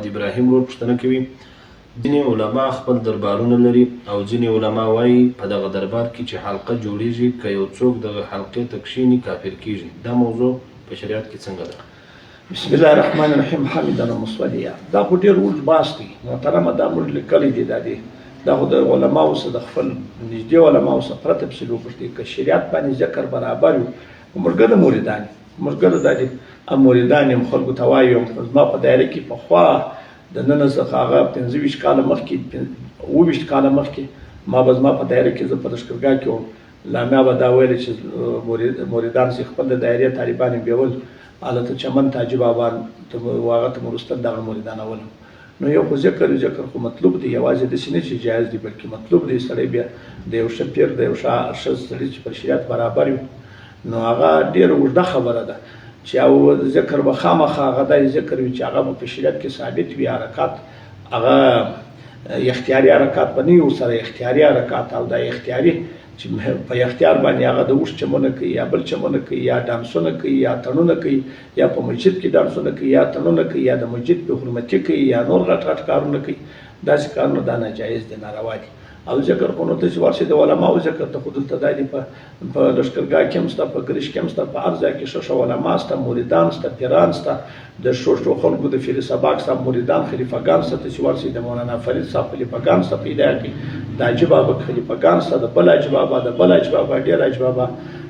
محمد ابراهیم ورور پوښتنه کوي ځینې علما خپل دربارونه لري او ځینې علما وایي په دغه دربار کې چې حلقه جوړیږي که یو څوک دغه حلقې ته کښیني کافر کیږي دا موضوع په شریعت کې څنګه ده؟ بسم الله الرحمن الرحیم حمدا ومصلیا. دا خو ډېر اوږد بحث دی محترمه، دا موږ لیکلی دی. دا خو د علماو څخه د خپل نږدې علماو څخه پرته پسې وپوښتئ که شریعت باندې ذکر برابر وي. موږ د مریدان موږ دا دي مریدان یم خلکو ته وایو زما په دایره کې پخوا د نن څخه هغه 25 کاله مخکې 20 کاله مخکې ما به زما په دایره کې زه په لښکرګاه کې وم لامیا به دا ویل چې مریدان چې خپل د دایرې طالبان یې بیول هلته چمن تاجب آباد هغه ته وروسته دغه مریدان اولم. نو یو خو ذکر خو مطلوب دی، یوازې داسې نه چې جایز دی بلکې مطلوب دی سړی بیا د یو ښه پیر د یو ښه سړي چې پر شریعت برابر وي نو هغه ډېره اوږده خبره ده چې او ذکر به خامخا هغه داسې ذکر وي چې هغه به په شریعت کې ثابت وي. حرکات هغه اختیاري حرکات به نه وي ورسره اختیاري حرکات او دا اختیاري چې په اختیار باندې هغه د اوښ چمونه کوي یا بل چمونه کوي یا ډانسونه کوي یا تنونه کوي یا په مسجد کې ډانسونه کوي یا تنونه کوي یا د مسجد په حرمتي کوي یا نور غټ کارونه کوي. داسې کارونه دا ناجایز دي، ناروا دي. او ذکر خو نو داسې ورسې د علماو ذکر ته خو دلته دا دي په لښکرګاه کې هم شته، په ګرش کې هم شته، په هر ځای کې ښه علما شته، مریدان شته، پیران شته، د ښو خلکو د فیل سباق صاحب مریدان خلیفګان شته چې ورسې د مولانا فرید صاحب خلیفګان شته پیدا کړي، د حاجي بابا خلیفګان شته، د بل حاجي بابا د بل حاجي بابا ډېر حاجي بابا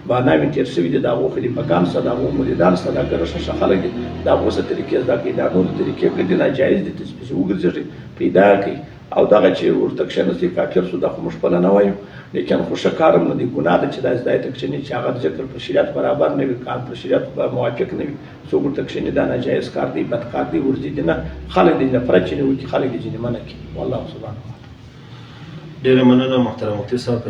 باناوي تېر شوي دي د هغو خلیفګان شته، د هغو مریدان شته، دا ګره ښه خلک دي. د هغو څه طریقې زده کوي، دا نورې طریقې کوي ناجایز دي چې وګرځېږي پیدا کوي او دغه چې ورته کښېنستي کافر شو دا خو موږ خپله نه وایو لیکن خو ښه کار هم نه دی، ګناه ده چې دا ځای ته کښېني چې هغه ذکر په شریعت برابر نه وي، کار په شریعت موافق نه وي، څوک ورته کښېني دا ناجایز کار دی، بد کار دی، ورځي دي نه خلک دې نفرت چې نه وکړي، خلک دې ځینې منع کړي. والله سبحانه ډېره مننه محترم مفتي صاحب.